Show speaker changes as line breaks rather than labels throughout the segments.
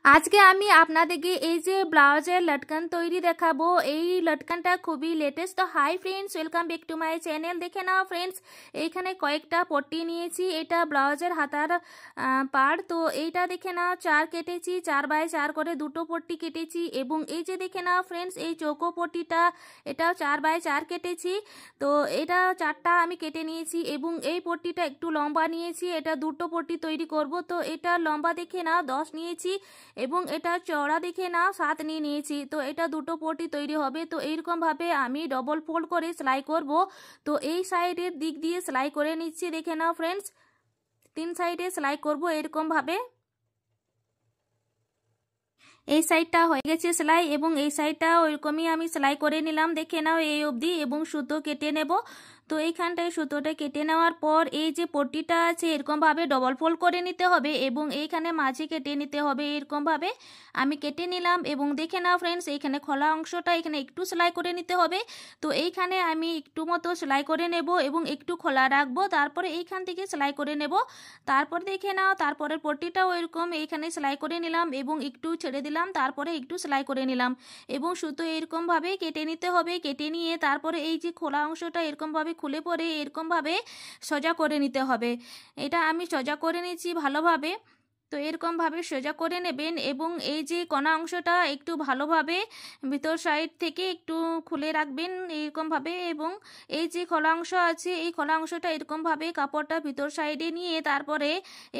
আজকে আমি আপনাদেরকে এই যে ব্লাউজের লটকন তৈরি দেখাবো। এই লটকনটা খুবই লেটেস্ট। তো hi friends, welcome back to my channel. দেখে নাও ফ্রেন্ডস, এইখানে কয়েকটা পট্টি নিয়েছি। এটা ব্লাউজের হাতার পাড়। তো এইটা দেখে নাও 4 কেটেছি, 4x4 করে দুটো পট্টি কেটেছি। এবং এই যে দেখে নাও ফ্রেন্ডস, এই চৌকো পট্টিটা এটাও 4x4 কেটেছি। তো এটা 4টা আমি কেটে নিয়েছি এবং এই পট্টিটা একটু লম্বা নিয়েছি। এটা দুটো পট্টি তৈরি করব। তো এটা লম্বা দেখে নাও 10 নিয়েছি এবং এটা চওড়া দেখে নাও 7 নিয়ে নিয়েছি। তো এটা দুটো পট্টি তৈরি হবে। তো এইরকম ভাবে আমি ডবল ফোল্ড করে সেলাই করব। তো এই সাইডের দিক দিয়ে সেলাই করে নিচ্ছি। দেখে নাও ফ্রেন্ডস, 3 সাইডে সেলাই করব এরকম ভাবে। এই সাইডটা হয়ে গেছে সেলাই এবং এই সাইডটা ওইরকমই আমি সেলাই করে নিলাম। দেখে নাও এই অবধি এবং সুতো কেটে নেব। তো এইখানটায় সুতোটা কেটে নেওয়ার পর এই যে পট্টিটা আছে এরকম ভাবে ডবল ফোল্ড করে নিতে হবে এবং এইখানে মাঝে কেটে নিতে হবে। এরকম ভাবে আমি কেটে নিলাম এবং দেখে নাও ফ্রেন্ডস, এইখানে খোলা অংশটা এখানে একটু সেলাই করে নিতে হবে। তো এইখানে আমি একটু মতো সেলাই করে নেব এবং একটু খোলা রাখবো। তারপরে এইখান থেকে সেলাই করে নেব। তারপর দেখে নাও তারপরের পট্টিটাও এরকম এইখানে সেলাই করে নিলাম এবং একটু ছেড়ে দিলাম, তারপরে একটু সেলাই করে নিলাম এবং সুতো এরকম ভাবে কেটে নিতে হবে। কেটে নিয়ে তারপরে এই যে খোলা অংশটা এরকম ভাবে খুলে পরে এরকম ভাবে সোজা করে নিতে হবে। এটা আমি সোজা করে নিচ্ছি ভালোভাবে। তো এরকম ভাবে সোজা করে নেবেন এবং এই যে কোনা অংশটা একটু ভালোভাবে ভিতর সাইড থেকে একটু খুলে রাখবেন এরকম ভাবে। এবং এই যে খোলা অংশ আছে এই খোলা অংশটা এরকম ভাবে কাপড়টা ভিতর সাইডে নিয়ে তারপরে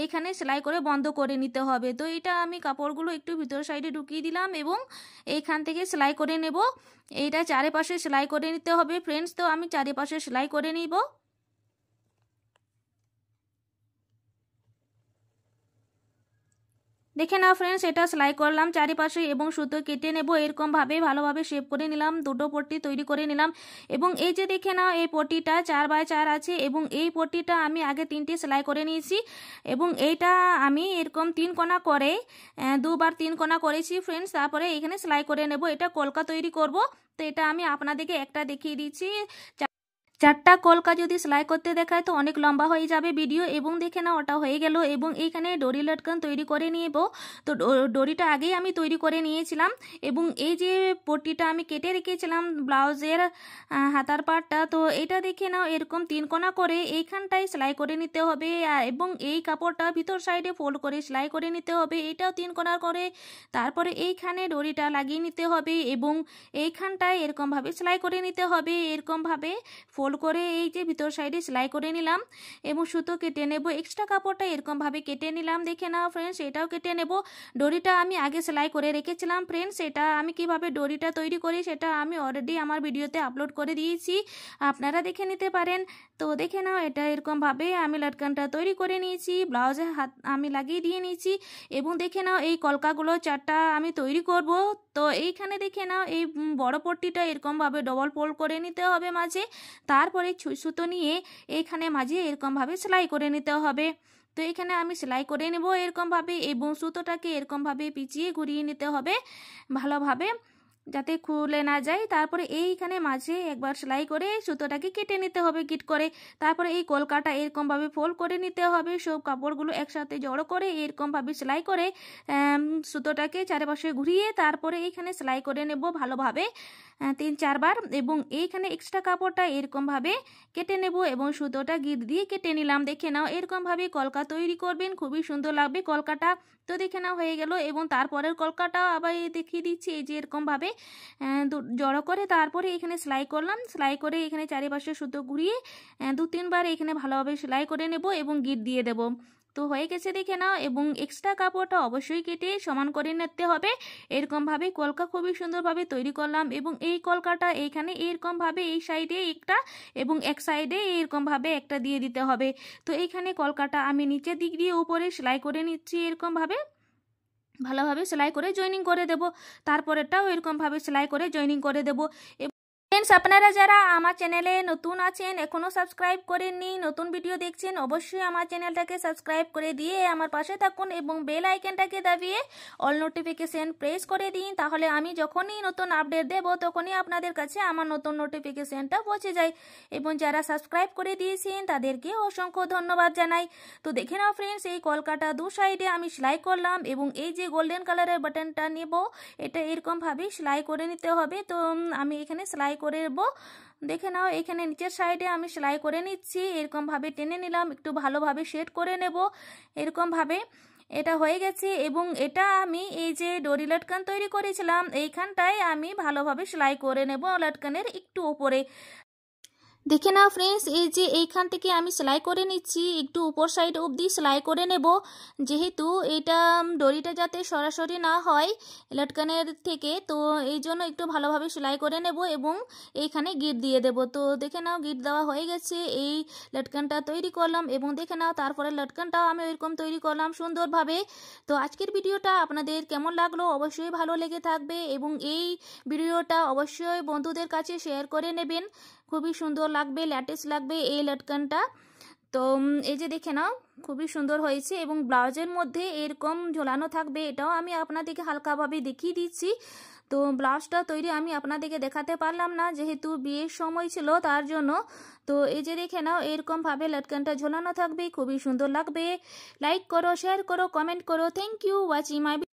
এইখানে সেলাই করে বন্ধ করে নিতে হবে। তো এটা আমি কাপড়গুলো একটু ভিতর সাইডে ঢুকিয়ে দিলাম এবং এইখান থেকে সেলাই করে নেব। এইটা চারিপাশে সেলাই করে নিতে হবে ফ্রেন্ডস। তো আমি চারিপাশে সেলাই করে নিব। দেখে নাও ফ্রেন্ডস, এটা সেলাই করলাম চারিপাশে এবং সুতো কেটে নেব এরকম ভাবে ভালোভাবে শেপ করে নিলাম। দুটো পট্টি তৈরি করে নিলাম এবং এই যে দেখে নাও এই পট্টিটা 4x4 আছে এবং এই পট্টিটা আমি আগে 3টে সেলাই করে নিয়েছি এবং এইটা আমি এরকম 3 কোণা করে 2বার 3 কোণা করেছি ফ্রেন্ডস। তারপরে এখানে সেলাই করে নেব। এটা কলকা তৈরি করব। তো এটা আমি আপনাদেরকে একটা দেখিয়ে দিচ্ছি। 4টা কলকা যদি সেলাই করতে দেখায় তো অনেক লম্বা হয়ে যাবে ভিডিও। এবং দেখে না ওটা হয়ে গেল এবং এইখানে ডরি লটকন তৈরি করে নিব। তো ডরিটা আগেই আমি তৈরি করে নিয়েছিলাম এবং এই যে পট্টিটা আমি কেটে রেখেছিলাম ব্লাউজের হাতার পাটটা, তো এটা দেখে নাও এরকম 3 কোণা করে এইখানটায় সেলাই করে নিতে হবে এবং এই কাপড়টা ভিতর সাইডে ফোল্ড করে সেলাই করে নিতে হবে। এটাও 3 কোণা করে তারপরে এইখানে ডরিটা লাগিয়ে নিতে হবে এবং এইখানটায় এরকমভাবে সেলাই করে নিতে হবে। এরকমভাবে ফোল্ড করে এই যে ভিতর সাইডে সেলাই করে নিলাম এবং সুতো কেটে নেব। এক্সট্রা কাপড়টা এরকম ভাবে কেটে নিলাম। দেখে নাও ফ্রেন্ডস, এটাও কেটে নেব। ডরিটা আমি আগে সেলাই করে রেখেছিলাম ফ্রেন্ডস। এটা আমি কিভাবে ডরিটা তৈরি করি সেটা আমি অলরেডি আমার ভিডিওতে আপলোড করে দিয়েছি, আপনারা দেখে নিতে পারেন। তো দেখে নাও এটা এরকম ভাবে আমি লটকনটা তৈরি করে নিয়েছি, ব্লাউজে হাত আমি লাগিয়ে দিয়ে নিয়েছি এবং দেখে নাও এই কলকাগুলো 4টা আমি তৈরি করব। তো এইখানে দেখে নাও এই বড় পট্টিটা এরকম ভাবে ডবল ফোল্ড করে নিতে হবে মাঝে। তারপরে সুতো নিয়ে এইখানে মাঝে এরকম ভাবে সেলাই করে নিতে হবে। তো এখানে আমি সেলাই করে নেব এরকম ভাবে এবং সুতোটাকে এরকম ভাবে পিছিয়ে ঘুরিয়ে নিতে হবে ভালোভাবে যাতে খুলে না যায়। তারপরে এইখানে মাঝে একবার সেলাই করে সুতোটাকে কেটে নিতে হবে গিট করে। তারপরে এই কলকাটা এরকম ভাবে ফোল্ড করে নিতে হবে। সব কাপড়গুলো একসাথে জড়ো করে এরকম ভাবে সেলাই করে সুতোটাকে চারপাশে ঘুরিয়ে তারপরে এইখানে সেলাই করে নেব ভালোভাবে 3-4 বার এবং এইখানে এক্সট্রা কাপড়টা এরকম ভাবে কেটে নেব এবং সুতোটা গিট দিয়ে কেটে নিলাম। দেখে নাও এরকম ভাবে কলকা তৈরি করবেন, খুবই সুন্দর লাগবে কলকাটা। তো দেখে নাও হয়ে গেল এবং তারপরের কলকাটা আবার দেখিয়ে দিচ্ছি। এই যে এরকম ভাবে জড়ো করে তারপরে এখানে সেলাই করলাম। সেলাই করে এখানে চারিপাশে সুতো ঘুরিয়ে 2-3 বার এখানে ভালোভাবে সেলাই করে নেব এবং গিট দিয়ে দেব। তো হয়ে গেছে দেখে নাও এবং এক্সট্রা কাপড়টা অবশ্যই কেটে সমান করে নিতে হবে। এরকম ভাবে কলকা খুবই সুন্দরভাবে তৈরি করলাম এবং এই কলকাটা এইখানে এরকম ভাবে এই সাইডে একটা এবং এক সাইডে এরকম ভাবে একটা দিয়ে দিতে হবে। তো এইখানে কলকাটা আমি নিচের দিক দিয়ে উপরে সেলাই করে নিচ্ছি এরকম ভাবে ভালোভাবে সেলাই করে জয়েনিং করে দেব। তারপরেরটাও এরকম ভাবে সেলাই করে জয়েনিং করে দেব। ফ্রেন্ডস, আপনারা যারা আমার চ্যানেলে নতুন আছেন, এখনও সাবস্ক্রাইব করেননি, নতুন ভিডিও দেখছেন, অবশ্যই আমার চ্যানেলটাকে সাবস্ক্রাইব করে দিয়ে আমার পাশে থাকুন এবং বেল আইকনটাকে দাবিয়ে অল নোটিফিকেশন প্রেস করে দিন। তাহলে আমি যখনই নতুন আপডেট দেব তখনই আপনাদের কাছে আমার নতুন নোটিফিকেশনটা পৌঁছে যায়। এবং যারা সাবস্ক্রাইব করে দিয়েছেন তাদেরকে অসংখ্য ধন্যবাদ জানাই। তো দেখে নাও ফ্রেন্ডস, এই কলকাটা দু সাইডে আমি সেলাই করলাম এবং এই যে গোল্ডেন কালারের বাটনটা নেব, এটা এরকমভাবেই সেলাই করে নিতে হবে। তো আমি এখানে সেলাই করে নেব। দেখে নাও, এখানে নিচের সাইডে আমি সেলাই করে নিচ্ছি, এরকমভাবে টেনে নিলাম, একটু ভালোভাবে সেট করে নেব। এরকমভাবে এটা হয়ে গেছে এবং এটা আমি এই যে ডরি লটকান তৈরি করেছিলাম এইখানটায় আমি ভালোভাবে সেলাই করে নেব লটকানের একটু উপরে। দেখে নাও ফ্রেন্ডস, এই যে এইখান থেকে আমি সেলাই করে নিচ্ছি, একটু উপর সাইড অবধি সেলাই করে নেব, যেহেতু এটা দড়িটা যাতে সরাসরি না হয় লটকানের থেকে, তো এই জন্য একটু ভালোভাবে সেলাই করে নেব এবং এইখানে গিট দিয়ে দেব। তো দেখে নাও, গিট দেওয়া হয়ে গেছে, এই লটকানটা তৈরি করলাম এবং দেখে নাও তারপরে লটকানটাও আমি ওইরকম তৈরি করলাম সুন্দরভাবে। তো আজকের ভিডিওটা আপনাদের কেমন লাগলো অবশ্যই ভালো লেগে থাকবে এবং এই ভিডিওটা অবশ্যই বন্ধুদের কাছে শেয়ার করে নেবেন, খুবই সুন্দর লাগবে, লেটেস্ট লাগবে এই লটকানটা। তো এই যে দেখে নাও, খুবই সুন্দর হয়েছে এবং ব্লাউজের মধ্যে এরকম ঝোলানো থাকবে, এটাও আমি আপনাদেরকে হালকাভাবে দেখিয়ে দিচ্ছি। তো ব্লাউজটা তৈরি আমি আপনাদেরকে দেখাতে পারলাম না, যেহেতু বিয়ের সময় ছিল তার জন্য। তো এই যে দেখে নাও, এরকমভাবে লটকানটা ঝোলানো থাকবে, খুবই সুন্দর লাগবে। লাইক করো, শেয়ার করো, কমেন্ট করো। Thank you watching my